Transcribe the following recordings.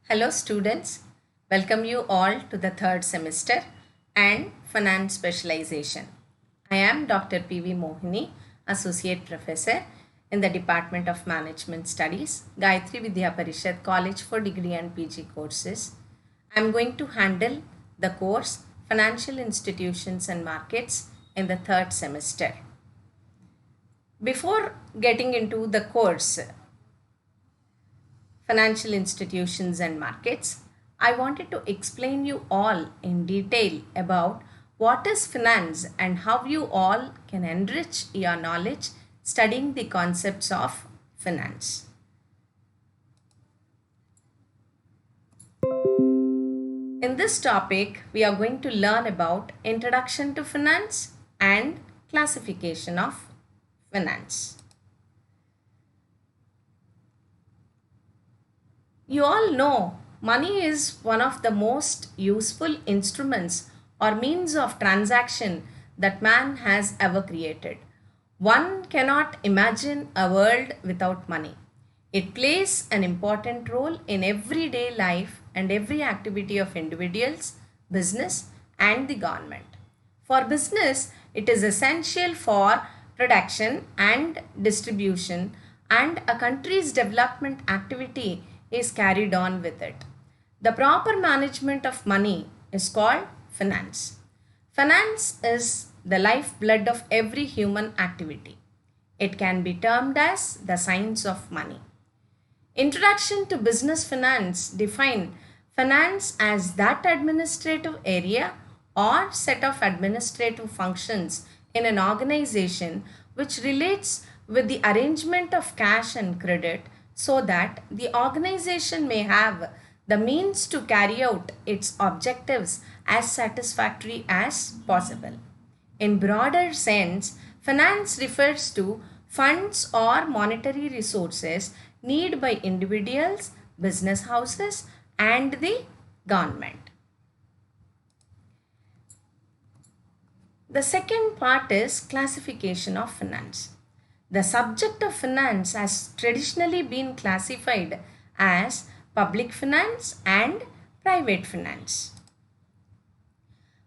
Hello students, welcome you all to the third semester and finance specialization. I am Dr. P.V. Mohini, Associate Professor in the Department of Management Studies, Gayatri Vidya Parishad College for Degree and PG courses. I am going to handle the course Financial Institutions and Markets in the third semester. Before getting into the course, Financial Institutions and Markets, I wanted to explain you all in detail about what is finance and how you all can enrich your knowledge studying the concepts of finance. In this topic, we are going to learn about Introduction to Finance and Classification of Finance. You all know money is one of the most useful instruments or means of transaction that man has ever created. One cannot imagine a world without money. It plays an important role in everyday life and every activity of individuals, business, and the government. For business, it is essential for production and distribution, and a country's development activity is carried on with it. The proper management of money is called finance. Finance is the lifeblood of every human activity. It can be termed as the science of money. Introduction to Business Finance define finance as that administrative area or set of administrative functions in an organization which relates with the arrangement of cash and credit so that the organization may have the means to carry out its objectives as satisfactory as possible. In broader sense, finance refers to funds or monetary resources needed by individuals, business houses, and the government. The second part is classification of finance. The subject of finance has traditionally been classified as public finance and private finance.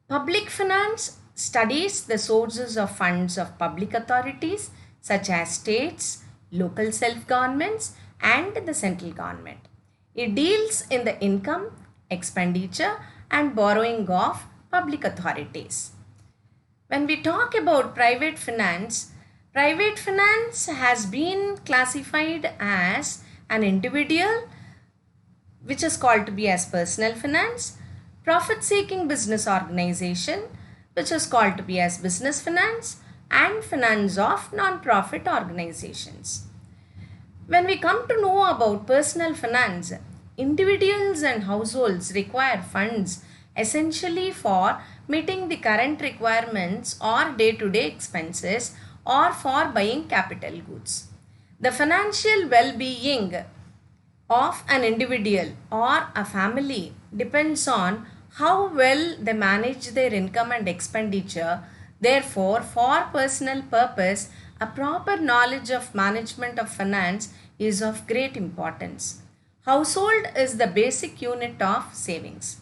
Public finance studies the sources of funds of public authorities such as states, local self-governments, and the central government. It deals in the income, expenditure, and borrowing of public authorities. When we talk about private finance has been classified as an individual, which is called to be as personal finance, profit-seeking business organization, which is called to be as business finance, and finance of non-profit organizations. When we come to know about personal finance, individuals and households require funds essentially for meeting the current requirements or day-to-day expenses or for buying capital goods. The financial well-being of an individual or a family depends on how well they manage their income and expenditure. Therefore, for personal purpose, a proper knowledge of management of finance is of great importance. Household is the basic unit of savings.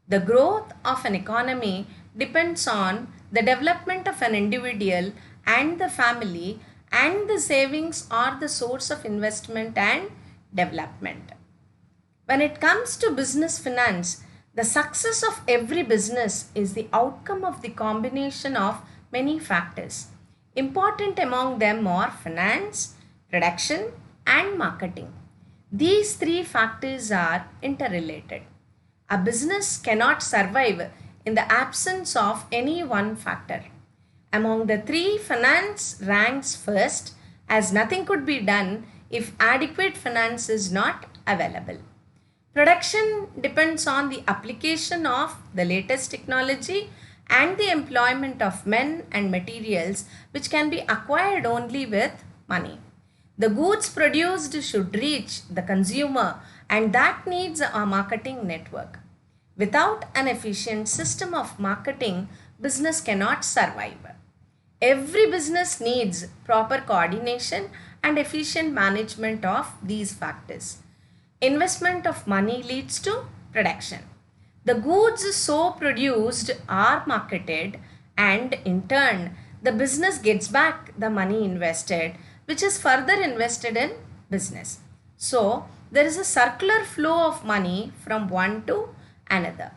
The growth of an economy depends on the development of an individual and the family, and the savings are the source of investment and development. When it comes to business finance, the success of every business is the outcome of the combination of many factors. Important among them are finance, production, and marketing. These three factors are interrelated. A business cannot survive in the absence of any one factor. Among the three, finance ranks first, as nothing could be done if adequate finance is not available. Production depends on the application of the latest technology and the employment of men and materials which can be acquired only with money. The goods produced should reach the consumer, and that needs a marketing network. Without an efficient system of marketing, business cannot survive. Every business needs proper coordination and efficient management of these factors. Investment of money leads to production. The goods so produced are marketed, and in turn, the business gets back the money invested, which is further invested in business. So, there is a circular flow of money from one to another.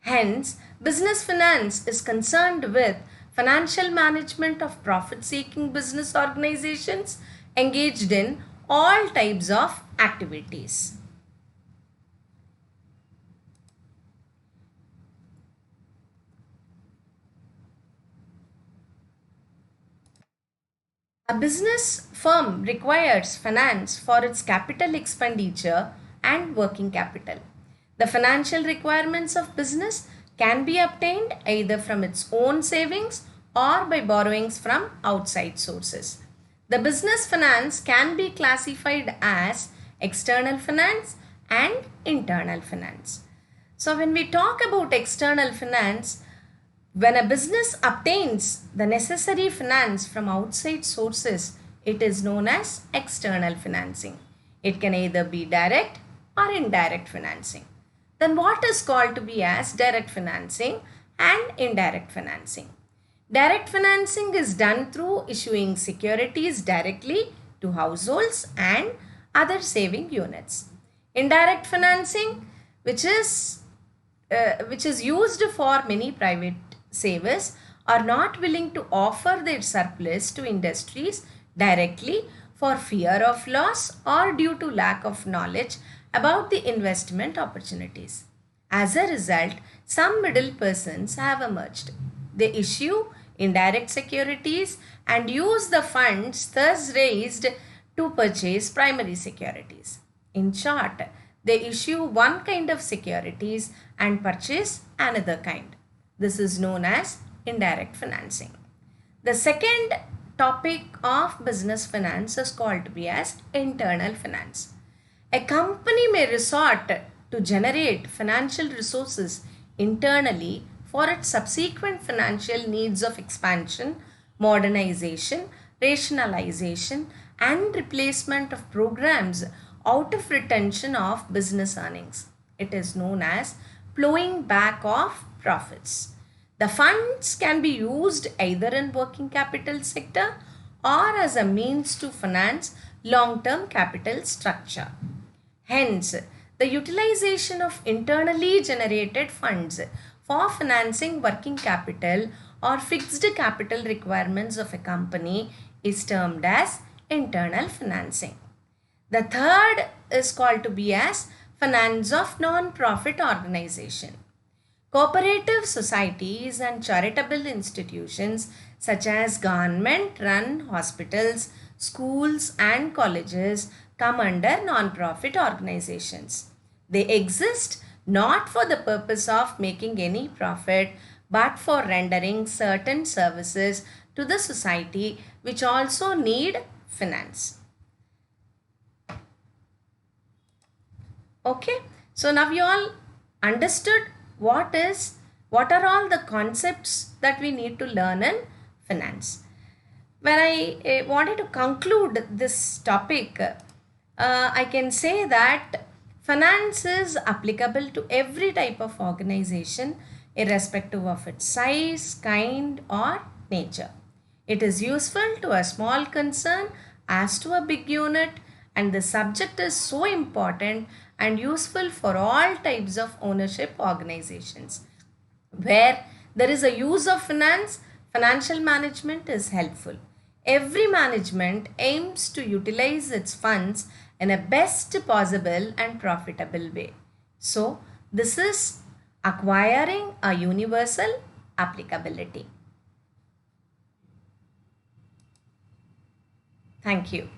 Hence, business finance is concerned with financial management of profit seeking business organizations engaged in all types of activities. A business firm requires finance for its capital expenditure and working capital. The financial requirements of business can be obtained either from its own savings or by borrowings from outside sources. The business finance can be classified as external finance and internal finance. So, when we talk about external finance, when a business obtains the necessary finance from outside sources, it is known as external financing. It can either be direct or indirect financing. Then what is called to be as direct financing and indirect financing? Direct financing is done through issuing securities directly to households and other saving units. Indirect financing, which is used for many private savers, are not willing to offer their surplus to industries directly for fear of loss or due to lack of knowledge about the investment opportunities. As a result, some middle persons have emerged. They issue indirect securities and use the funds thus raised to purchase primary securities. In short, they issue one kind of securities and purchase another kind. This is known as indirect financing. The second topic of business finance is called to be as internal finance. A company may resort to generate financial resources internally for its subsequent financial needs of expansion, modernization, rationalization, and replacement of programs out of retention of business earnings. It is known as plowing back of profits. The funds can be used either in working capital sector or as a means to finance long-term capital structure. Hence, the utilization of internally generated funds for financing working capital or fixed capital requirements of a company is termed as internal financing. The third is called to be as finance of non-profit organization. Cooperative societies and charitable institutions such as government-run hospitals, schools and colleges come under non-profit organizations. They exist not for the purpose of making any profit but for rendering certain services to the society which also need finance. Okay, so now you all understood what are all the concepts that we need to learn in finance. When I wanted to conclude this topic, I can say that finance is applicable to every type of organization irrespective of its size, kind or nature. It is useful to a small concern as to a big unit, and the subject is so important and useful for all types of ownership organizations. Where there is a use of finance, financial management is helpful. Every management aims to utilize its funds in a best possible and profitable way. So, this is acquiring a universal applicability. Thank you.